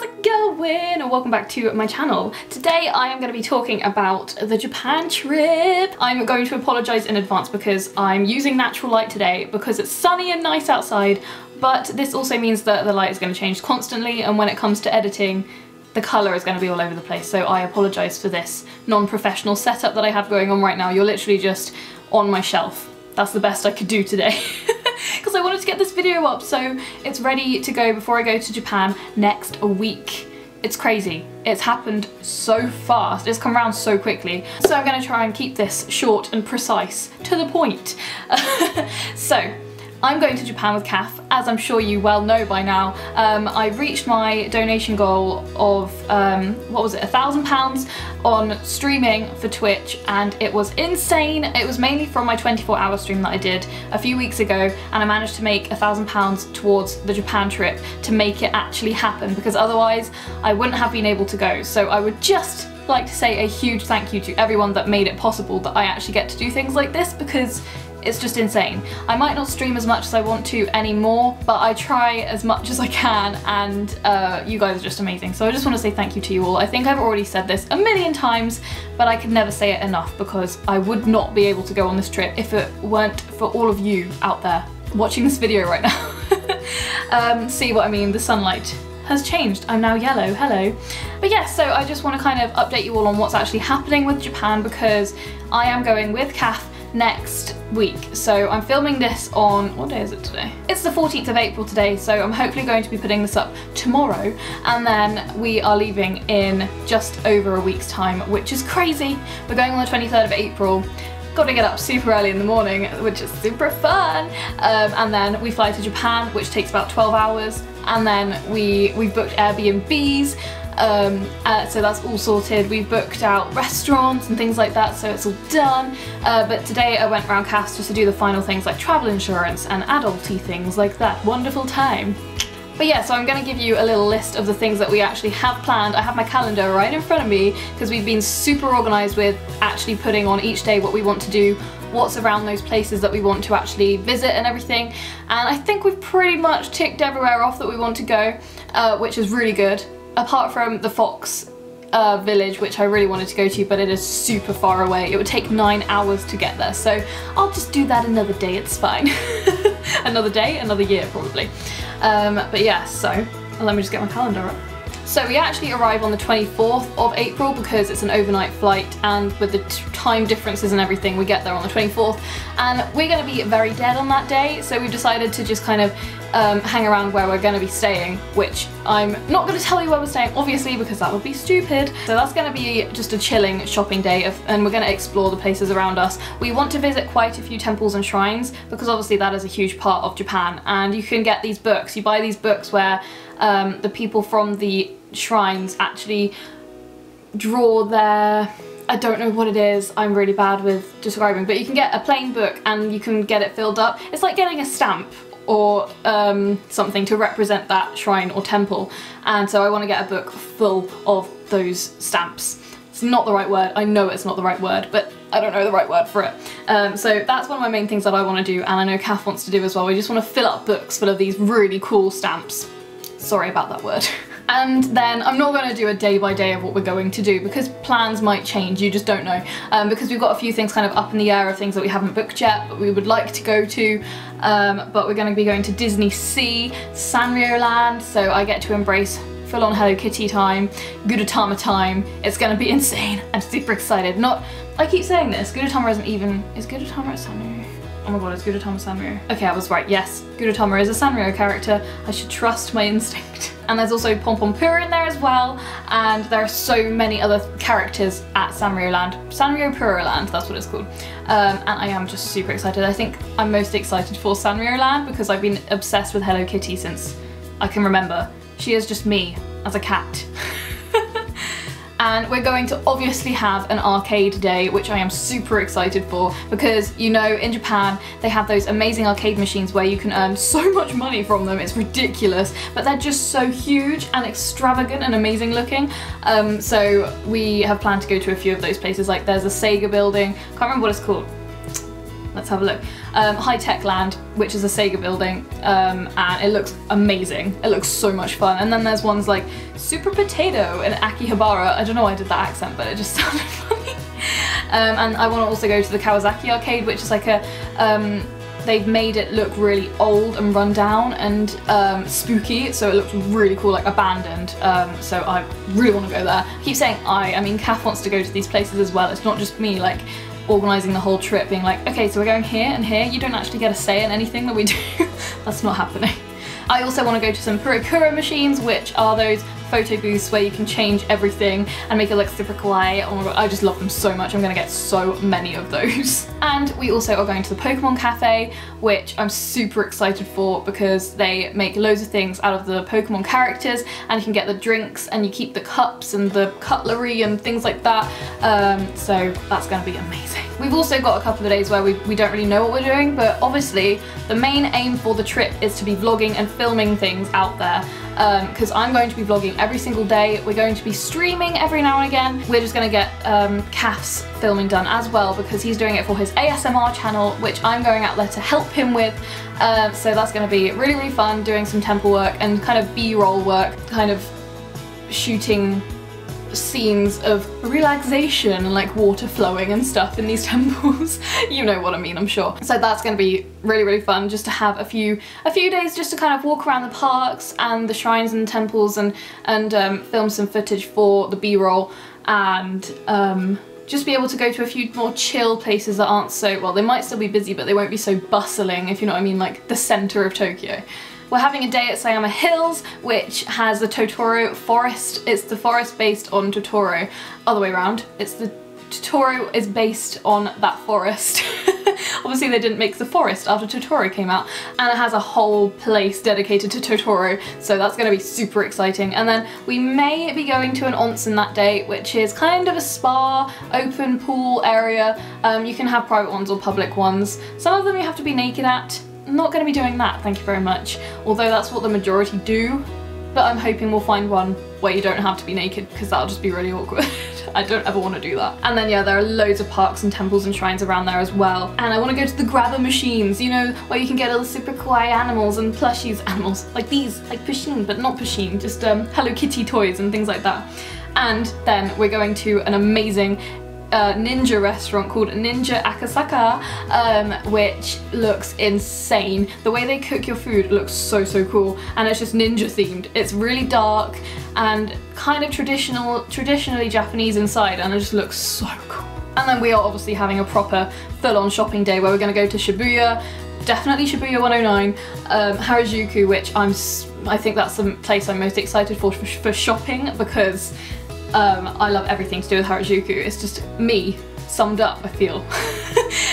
how's it going? Welcome back to my channel. Today I am going to be talking about the Japan trip. I'm going to apologise in advance because I'm using natural light today because it's sunny and nice outside, but this also means that the light is going to change constantly, and when it comes to editing, the colour is going to be all over the place, so I apologise for this non-professional setup that I have going on right now. You're literally just on my shelf. That's the best I could do today. Because I wanted to get this video up so it's ready to go before I go to Japan next week. It's crazy. It's happened so fast. It's come around so quickly. So I'm going to try and keep this short and precise, to the point. So, I'm going to Japan with Kath, as I'm sure you well know by now. I've reached my donation goal of, what was it, £1,000 on streaming for Twitch, and it was insane. It was mainly from my 24-hour stream that I did a few weeks ago, and I managed to make £1,000 towards the Japan trip to make it actually happen, because otherwise I wouldn't have been able to go. So I would just like to say a huge thank you to everyone that made it possible that I actually get to do things like this, because it's just insane. I might not stream as much as I want to anymore, but I try as much as I can, and you guys are just amazing. So I just want to say thank you to you all. I think I've already said this a million times, but I could never say it enough because I would not be able to go on this trip if it weren't for all of you out there watching this video right now. See what I mean? The sunlight has changed. I'm now yellow, hello. But yeah, so I just want to kind of update you all on what's actually happening with Japan, because I am going with Kath next week. So I'm filming this on, what day is it today? It's the 14th of April today, so I'm hopefully going to be putting this up tomorrow, and then we are leaving in just over a week's time, which is crazy. We're going on the 23rd of April. Got to get up super early in the morning, which is super fun, and then we fly to Japan, which takes about 12 hours, and then we've booked Airbnbs. So that's all sorted. We've booked out restaurants and things like that, so it's all done. But today I went round Cass just to do the final things like travel insurance and adulty things like that. Wonderful time. But yeah, so I'm going to give you a little list of the things that we actually have planned. I have my calendar right in front of me because we've been super organised with actually putting on each day what we want to do, what's around those places that we want to actually visit and everything. And I think we've pretty much ticked everywhere off that we want to go, which is really good. Apart from the Fox village, which I really wanted to go to, but it is super far away. It would take 9 hours to get there, so I'll just do that another day, it's fine. Another day, another year probably. But yeah, so let me just get my calendar up. So we actually arrive on the 24th of April because it's an overnight flight, and with the time differences and everything, we get there on the 24th, and we're going to be very dead on that day, so we've decided to just kind of hang around where we're going to be staying, which I'm not going to tell you where we're staying, obviously, because that would be stupid. So that's going to be just a chilling shopping day, and we're going to explore the places around us. We want to visit quite a few temples and shrines, because obviously that is a huge part of Japan, and you can get these books. You buy these books where the people from the shrines actually draw their, I don't know what it is, I'm really bad with describing, but you can get a plain book and you can get it filled up. It's like getting a stamp or something to represent that shrine or temple, and so I want to get a book full of those stamps. It's not the right word, I know it's not the right word, but I don't know the right word for it. So that's one of my main things that I want to do, and I know Kath wants to do as well. We just want to fill up books full of these really cool stamps. Sorry about that word. And then I'm not going to do a day by day of what we're going to do, because plans might change, you just don't know. Because we've got a few things kind of up in the air of things that we haven't booked yet, but we would like to go to. But we're going to be going to Disney Sea, Sanrio Land, so I get to embrace full-on Hello Kitty time, Gudetama time. It's going to be insane. I'm super excited. I keep saying this, Gudetama isn't even, is Gudetama at Sanrio? Oh my god, is Gudetama Sanrio? Okay, I was right, yes. Gudetama is a Sanrio character. I should trust my instinct. And there's also Pom Pom Pura in there as well, and there are so many other characters at Sanrio Land. Sanrio Pura Land, that's what it's called. And I am just super excited. I think I'm most excited for Sanrio Land because I've been obsessed with Hello Kitty since I can remember. She is just me as a cat. And we're going to obviously have an arcade day, which I am super excited for, because you know in Japan they have those amazing arcade machines where you can earn so much money from them, it's ridiculous, but they're just so huge and extravagant and amazing looking. So we have planned to go to a few of those places, like there's a Sega building, can't remember what it's called. let's have a look. High Tech Land, which is a Sega building, and it looks amazing. It looks so much fun. And then there's ones like Super Potato in Akihabara. I don't know why I did that accent, but it just sounded funny. And I want to also go to the Kawasaki arcade, which is like a, they've made it look really old and run down and spooky, so it looks really cool, like abandoned. So I really want to go there. I keep saying I mean Kath wants to go to these places as well. It's not just me like organising the whole trip being like, okay, so we're going here and here. You don't actually get a say in anything that we do. That's not happening. I also want to go to some Purikura machines, which are those photo booths where you can change everything and make it look super kawaii. Oh my god, I just love them so much. I'm gonna get so many of those. And we also are going to the Pokemon Cafe, which I'm super excited for because they make loads of things out of the Pokemon characters, and you can get the drinks and you keep the cups and the cutlery and things like that. So that's gonna be amazing. We've also got a couple of days where we don't really know what we're doing, but obviously the main aim for the trip is to be vlogging and filming things out there. Because I'm going to be vlogging every single day. We're going to be streaming every now and again. We're just going to get Kath's filming done as well because he's doing it for his ASMR channel, which I'm going out there to help him with. So that's going to be really, really fun, doing some temple work and kind of B-roll work, kind of shooting scenes of relaxation and like water flowing and stuff in these temples. You know what I mean, I'm sure. So that's going to be really, really fun, just to have a few days just to kind of walk around the parks and the shrines and temples and film some footage for the B-roll, and just be able to go to a few more chill places that aren't so, well, they might still be busy, but they won't be so bustling, if you know what I mean, like the centre of Tokyo. We're having a day at Sayama Hills, which has the Totoro forest. It's the forest based on Totoro. Other way around. It's the Totoro is based on that forest. Obviously they didn't make the forest after Totoro came out, and it has a whole place dedicated to Totoro, so that's going to be super exciting. And then we may be going to an onsen that day, which is kind of a spa, open pool area. You can have private ones or public ones. Some of them you have to be naked at. I'm not going to be doing that, thank you very much, although that's what the majority do, but I'm hoping we'll find one where you don't have to be naked, because that'll just be really awkward. I don't ever want to do that. And then yeah, there are loads of parks and temples and shrines around there as well. And I want to go to the grabber machines, you know, where you can get all the super kawaii animals and plushies, animals like these, like Pusheen, but not Pusheen, just Hello Kitty toys and things like that. And then we're going to an amazing ninja restaurant called Ninja Akasaka, which looks insane. The way they cook your food looks so, so cool, and it's just ninja themed. It's really dark and kind of traditionally Japanese inside, and it just looks so cool. And then we are obviously having a proper full-on shopping day where we're going to go to Shibuya, definitely Shibuya 109, Harajuku, which I think that's the place I'm most excited for shopping, because I love everything to do with Harajuku. It's just me, summed up, I feel.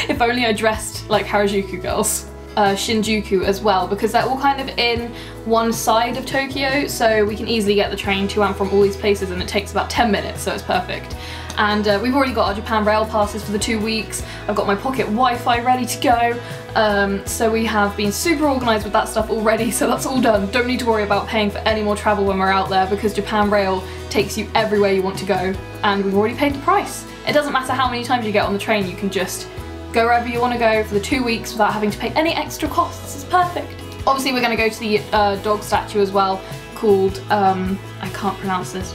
If only I dressed like Harajuku girls. Shinjuku as well, because they're all kind of in one side of Tokyo, so we can easily get the train to and from all these places, and it takes about 10 minutes, so it's perfect. And we've already got our Japan Rail passes for the 2 weeks. I've got my pocket Wi-Fi ready to go. So we have been super organised with that stuff already, so that's all done. Don't need to worry about paying for any more travel when we're out there, because Japan Rail takes you everywhere you want to go, and we've already paid the price. It doesn't matter how many times you get on the train, you can just go wherever you want to go for the 2 weeks without having to pay any extra costs. It's perfect. Obviously we're going to go to the dog statue as well, called, I can't pronounce this,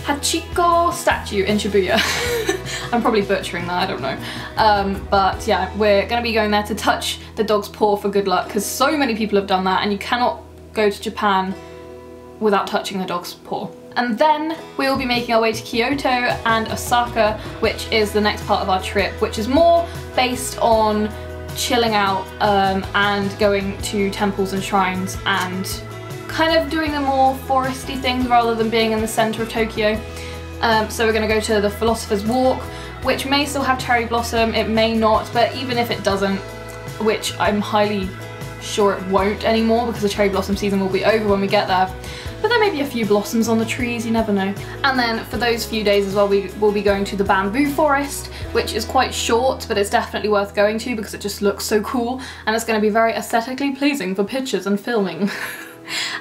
Hachiko statue in Shibuya. I'm probably butchering that, I don't know. But yeah, we're going to be going there to touch the dog's paw for good luck, because so many people have done that, and you cannot go to Japan without touching the dog's paw. And then we will be making our way to Kyoto and Osaka, which is the next part of our trip, which is more based on chilling out and going to temples and shrines and kind of doing the more foresty things rather than being in the centre of Tokyo. So we're going to go to the Philosopher's Walk, which may still have cherry blossom, it may not, but even if it doesn't, which I'm highly sure it won't anymore because the cherry blossom season will be over when we get there. But there may be a few blossoms on the trees, you never know. And then for those few days as well, we will be going to the bamboo forest, which is quite short, but it's definitely worth going to because it just looks so cool, and it's going to be very aesthetically pleasing for pictures and filming.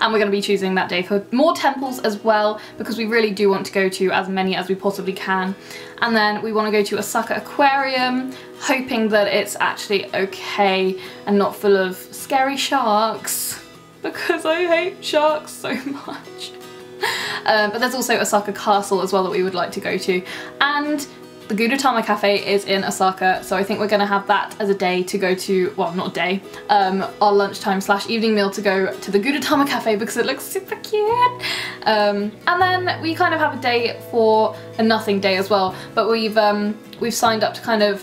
And we're going to be choosing that day for more temples as well, because we really do want to go to as many as we possibly can. And then we want to go to Osaka Aquarium, hoping that it's actually okay and not full of scary sharks, because I hate sharks so much. But there's also Osaka Castle as well that we would like to go to. And the Gudetama Cafe is in Osaka, so I think we're going to have that as a day to go to, well, not a day, our lunchtime / evening meal to go to the Gudetama Cafe because it looks super cute. And then we kind of have a day for a nothing day as well, but we've signed up to kind of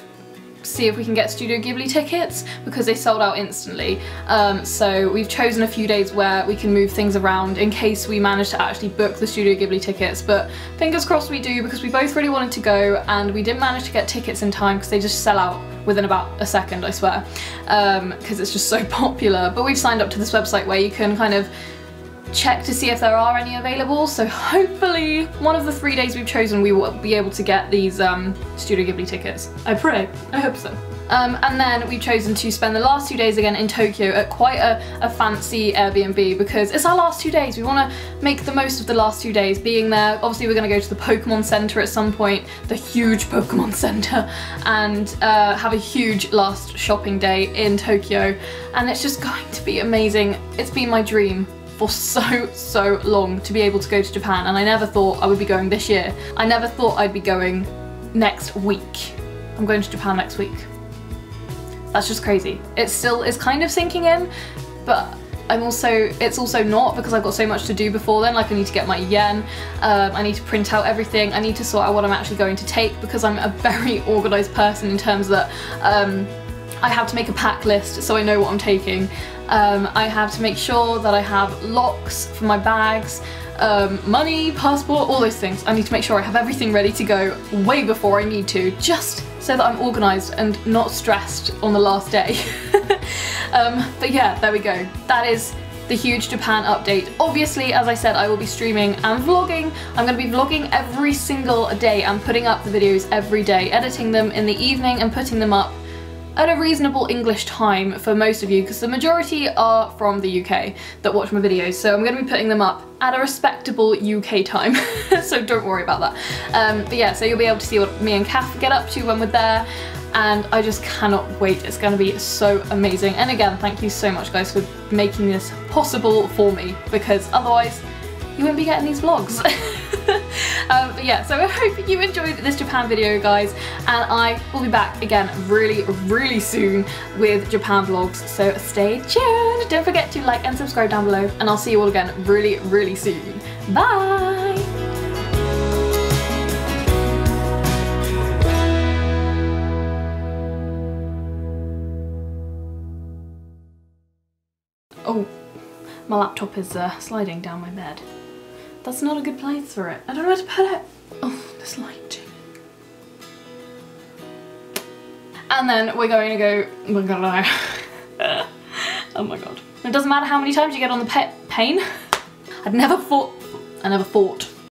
see if we can get Studio Ghibli tickets because they sold out instantly. So we've chosen a few days where we can move things around in case we manage to actually book the Studio Ghibli tickets, but fingers crossed we do, because we both really wanted to go and we didn't manage to get tickets in time because they just sell out within about a second, I swear, because it's just so popular. But we've signed up to this website where you can kind of check to see if there are any available, so hopefully one of the 3 days we've chosen we will be able to get these Studio Ghibli tickets. I pray. I hope so. And then we've chosen to spend the last 2 days again in Tokyo at quite a fancy Airbnb because it's our last 2 days. We want to make the most of the last 2 days being there. Obviously we're going to go to the Pokemon Center at some point, the huge Pokemon Center, and have a huge last shopping day in Tokyo, and it's just going to be amazing. It's been my dream for so long to be able to go to Japan, and I never thought I would be going this year. I never thought I'd be going next week. I'm going to Japan next week. That's just crazy. It still is kind of sinking in, but it's also not, because I've got so much to do before then. Like I need to get my yen, I need to print out everything, I need to sort out what I'm actually going to take, because I'm a very organised person in terms that I have to make a pack list so I know what I'm taking. I have to make sure that I have locks for my bags, money, passport, all those things. I need to make sure I have everything ready to go way before I need to, just so that I'm organised and not stressed on the last day. But yeah, there we go. That is the huge Japan update. Obviously, as I said, I will be streaming and vlogging. I'm going to be vlogging every single day and putting up the videos every day, editing them in the evening and putting them up at a reasonable English time for most of you, because the majority are from the UK that watch my videos, so I'm going to be putting them up at a respectable UK time, so don't worry about that. But yeah, so you'll be able to see what me and Kath get up to when we're there, and I just cannot wait. It's going to be so amazing. And again, thank you so much guys for making this possible for me, because otherwise you wouldn't be getting these vlogs. But yeah, so I hope you enjoyed this Japan video guys, and I will be back again really soon with Japan vlogs, so stay tuned. Don't forget to like and subscribe down below, and I'll see you all again really soon. Bye! Oh, my laptop is sliding down my bed. That's not a good place for it. I don't know where to put it. Oh, this lighting. And then we're going to go, oh my god. It doesn't matter how many times you get on the pain. I never thought